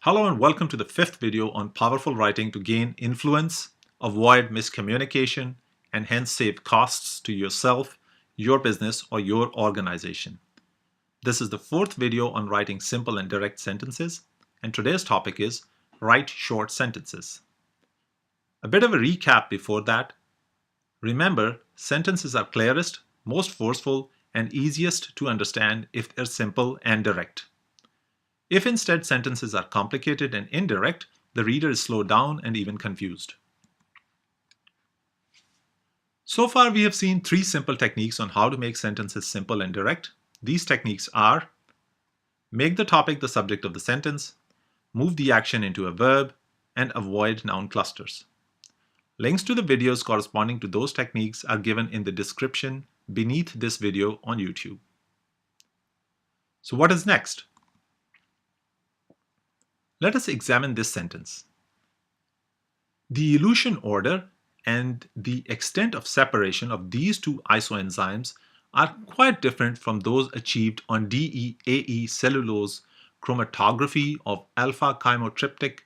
Hello and welcome to the fifth video on powerful writing to gain influence, avoid miscommunication, and hence save costs to yourself, your business, or your organization. This is the fourth video on writing simple and direct sentences, and today's topic is write short sentences. A bit of a recap before that. Remember, sentences are clearest, most forceful, and easiest to understand if they're simple and direct. If instead sentences are complicated and indirect, the reader is slowed down and even confused. So far we have seen three simple techniques on how to make sentences simple and direct. These techniques are: make the topic the subject of the sentence, move the action into a verb, and avoid noun clusters. Links to the videos corresponding to those techniques are given in the description beneath this video on YouTube. So what is next? Let us examine this sentence. The elution order and the extent of separation of these two isoenzymes are quite different from those achieved on DEAE cellulose chromatography of alpha chymotryptic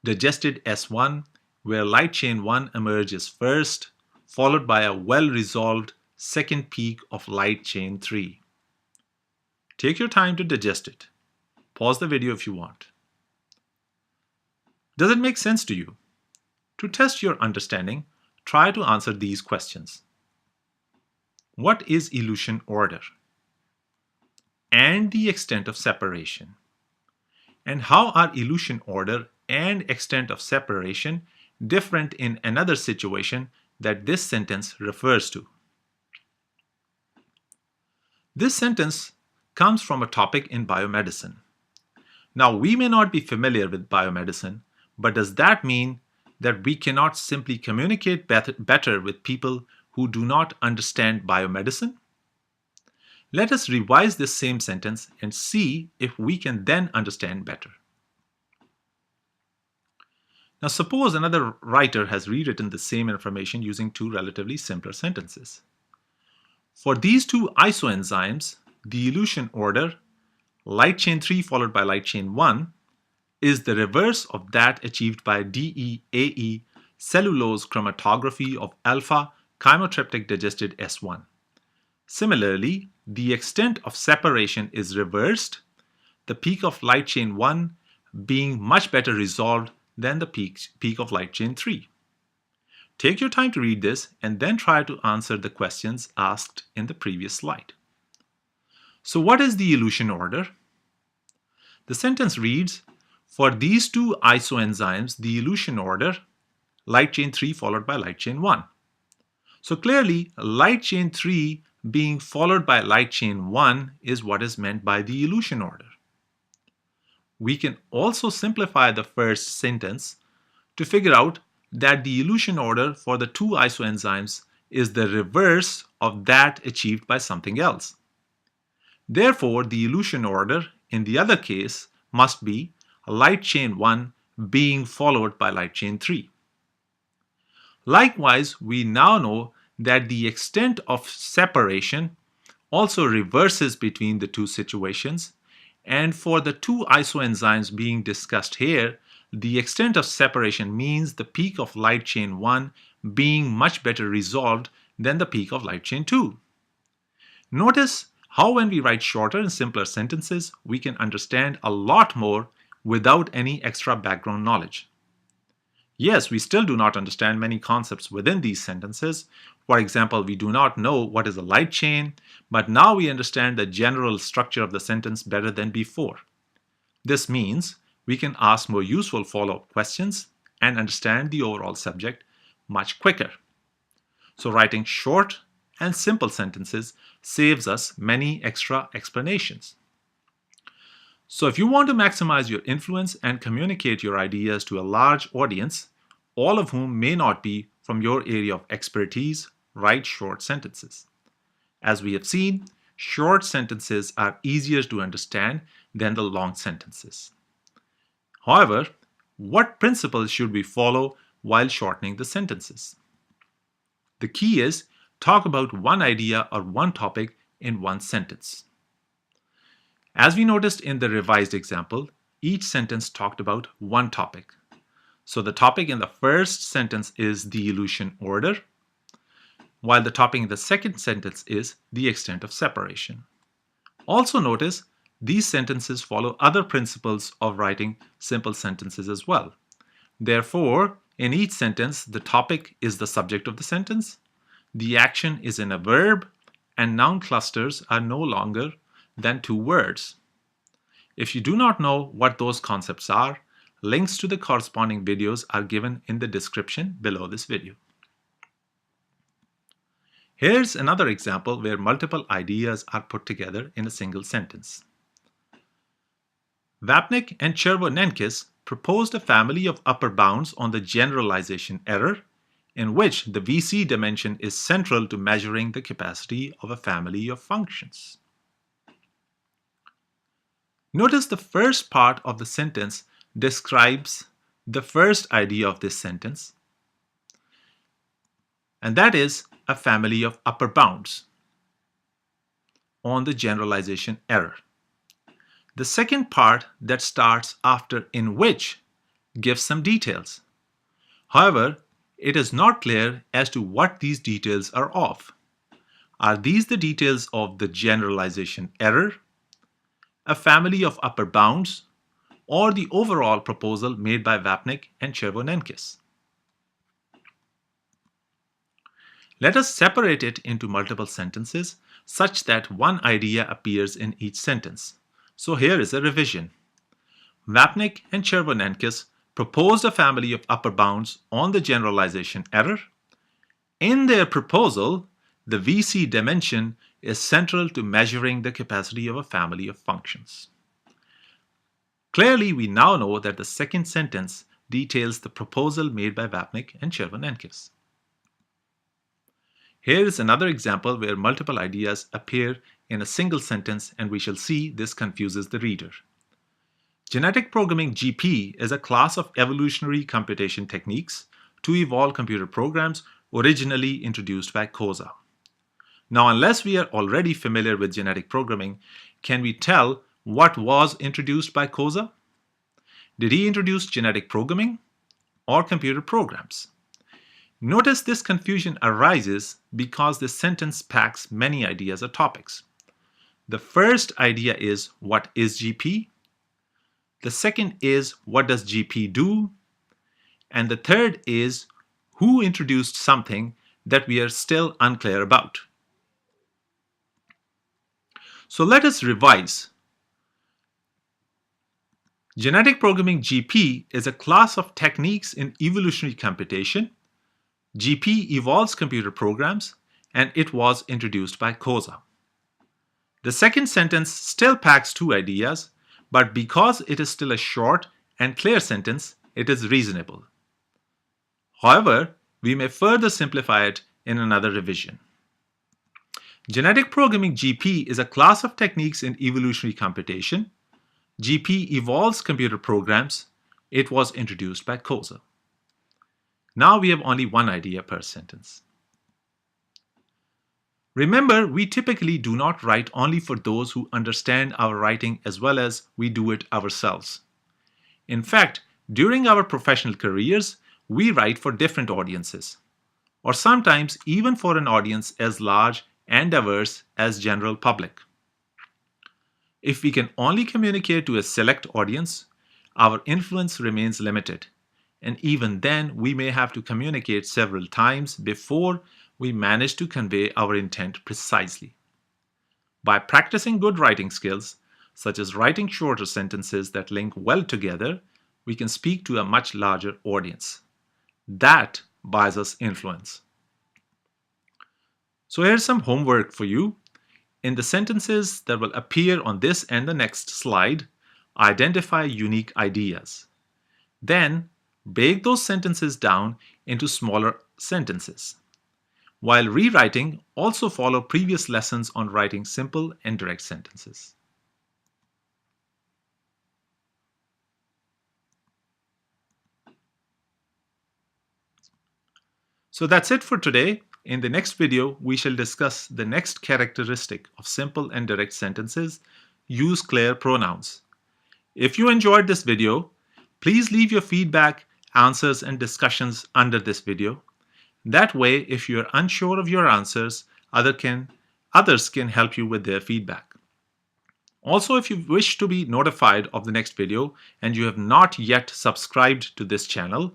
digested S1, where light chain 1 emerges first, followed by a well-resolved second peak of light chain 3. Take your time to digest it. Pause the video if you want. Does it make sense to you? To test your understanding, try to answer these questions. What is elution order? And the extent of separation? And how are elution order and extent of separation different in another situation that this sentence refers to? This sentence comes from a topic in biomedicine. Now, we may not be familiar with biomedicine, but does that mean that we cannot simply communicate better with people who do not understand biomedicine? Let us revise this same sentence and see if we can then understand better. Now suppose another writer has rewritten the same information using two relatively simpler sentences. For these two isoenzymes, the elution order, light chain 3 followed by light chain 1, is the reverse of that achieved by DEAE cellulose chromatography of alpha chymotryptic digested S1. Similarly, the extent of separation is reversed, the peak of light chain 1 being much better resolved than the peak of light chain 3. Take your time to read this and then try to answer the questions asked in the previous slide. So what is the elution order? The sentence reads, for these two isoenzymes, the elution order, light chain 3 followed by light chain 1. So clearly, light chain 3 being followed by light chain 1 is what is meant by the elution order. We can also simplify the first sentence to figure out that the elution order for the two isoenzymes is the reverse of that achieved by something else. Therefore, the elution order in the other case must be light chain 1 being followed by light chain 3. Likewise, we now know that the extent of separation also reverses between the two situations, and for the two isoenzymes being discussed here, the extent of separation means the peak of light chain 1 being much better resolved than the peak of light chain 2. Notice how when we write shorter and simpler sentences, we can understand a lot more without any extra background knowledge. Yes, we still do not understand many concepts within these sentences. For example, we do not know what is a light chain, but now we understand the general structure of the sentence better than before. This means we can ask more useful follow-up questions and understand the overall subject much quicker. So writing short and simple sentences saves us many extra explanations. So if you want to maximize your influence and communicate your ideas to a large audience, all of whom may not be from your area of expertise, write short sentences. As we have seen, short sentences are easier to understand than the long sentences. However, what principles should we follow while shortening the sentences? The key is talk about one idea or one topic in one sentence. As we noticed in the revised example, each sentence talked about one topic. So the topic in the first sentence is the elution order, while the topic in the second sentence is the extent of separation. Also notice these sentences follow other principles of writing simple sentences as well. Therefore, in each sentence, the topic is the subject of the sentence, the action is in a verb, and noun clusters are no longer than two words. If you do not know what those concepts are, links to the corresponding videos are given in the description below this video. Here's another example where multiple ideas are put together in a single sentence. Vapnik and Chervonenkis proposed a family of upper bounds on the generalization error, in which the VC dimension is central to measuring the capacity of a family of functions. Notice the first part of the sentence describes the first idea of this sentence, and that is a family of upper bounds on the generalization error. The second part that starts after in which gives some details. However, it is not clear as to what these details are of. Are these the details of the generalization error, a family of upper bounds, or the overall proposal made by Vapnik and Chervonenkis? Let us separate it into multiple sentences such that one idea appears in each sentence. So here is a revision. Vapnik and Chervonenkis proposed a family of upper bounds on the generalization error. In their proposal, the VC dimension is central to measuring the capacity of a family of functions. Clearly, we now know that the second sentence details the proposal made by Vapnik and Chervonenkis. Here is another example where multiple ideas appear in a single sentence, and we shall see this confuses the reader. Genetic programming GP is a class of evolutionary computation techniques to evolve computer programs originally introduced by Koza. Now, unless we are already familiar with genetic programming, can we tell what was introduced by Koza? Did he introduce genetic programming or computer programs? Notice this confusion arises because this sentence packs many ideas or topics. The first idea is, what is GP? The second is, what does GP do? And the third is, who introduced something that we are still unclear about? So let us revise. Genetic programming GP is a class of techniques in evolutionary computation. GP evolves computer programs, and it was introduced by Koza. The second sentence still packs two ideas, but because it is still a short and clear sentence, it is reasonable. However, we may further simplify it in another revision. Genetic programming GP is a class of techniques in evolutionary computation. GP evolves computer programs. It was introduced by Koza. Now we have only one idea per sentence. Remember, we typically do not write only for those who understand our writing as well as we do it ourselves. In fact, during our professional careers, we write for different audiences, or sometimes even for an audience as large and diverse as general public. If we can only communicate to a select audience, our influence remains limited, and even then we may have to communicate several times before we manage to convey our intent precisely. By practicing good writing skills, such as writing shorter sentences that link well together, we can speak to a much larger audience. That buys us influence. So here's some homework for you. In the sentences that will appear on this and the next slide, identify unique ideas. Then break those sentences down into smaller sentences. While rewriting, also follow previous lessons on writing simple and direct sentences. So that's it for today. In the next video, we shall discuss the next characteristic of simple and direct sentences: use clear pronouns. If you enjoyed this video, please leave your feedback, answers, and discussions under this video. That way, if you're unsure of your answers, others can help you with their feedback. Also, if you wish to be notified of the next video and you have not yet subscribed to this channel,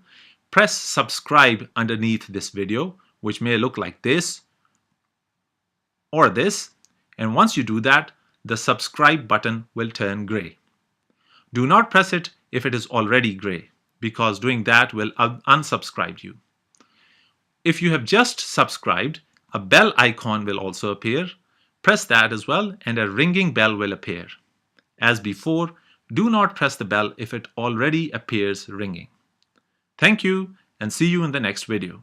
press subscribe underneath this video, which may look like this or this. And once you do that, the subscribe button will turn gray. Do not press it if it is already gray, because doing that will unsubscribe you. If you have just subscribed, a bell icon will also appear. Press that as well, and a ringing bell will appear. As before, do not press the bell if it already appears ringing. Thank you, and see you in the next video.